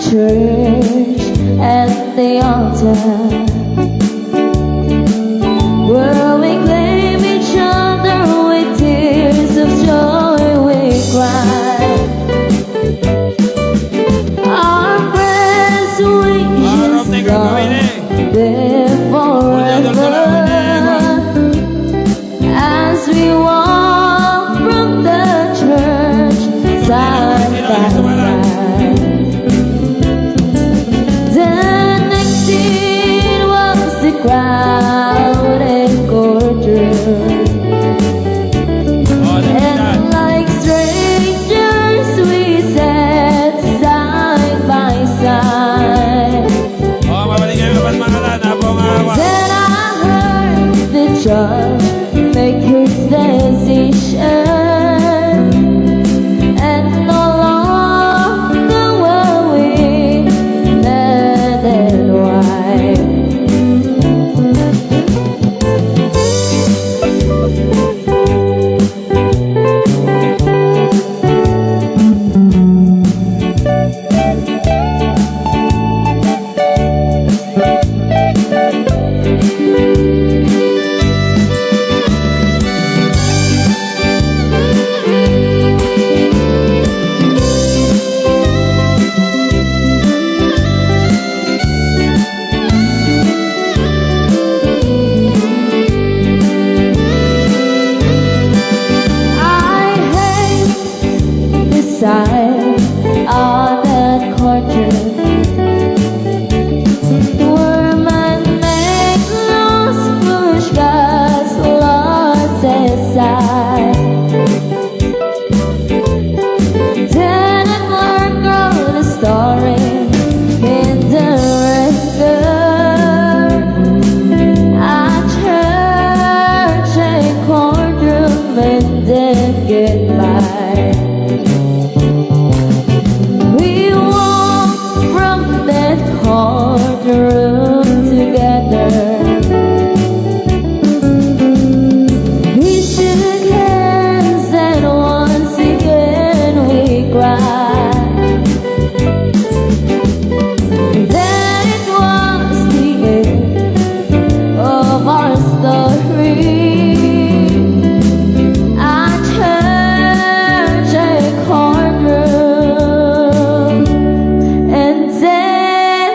church at the altar, where we claim each other with tears of joy we cry. Our prayers wishes there forever as we walk from the church side by side. The next scene was the crowded courtroom, and like strangers we sat side by side. Then I heard the judge make his decision, and no longer were we man and wife. Side on that courtroom, where man make laws, push God's laws aside. Then a clerk wrote a story in the record, a church and courtroom and then goodbye. Courtroom together, we shook hands and once again we cried. Then it was the end of our story, a church and courtroom, and then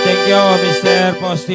thank you, Mr. Posti.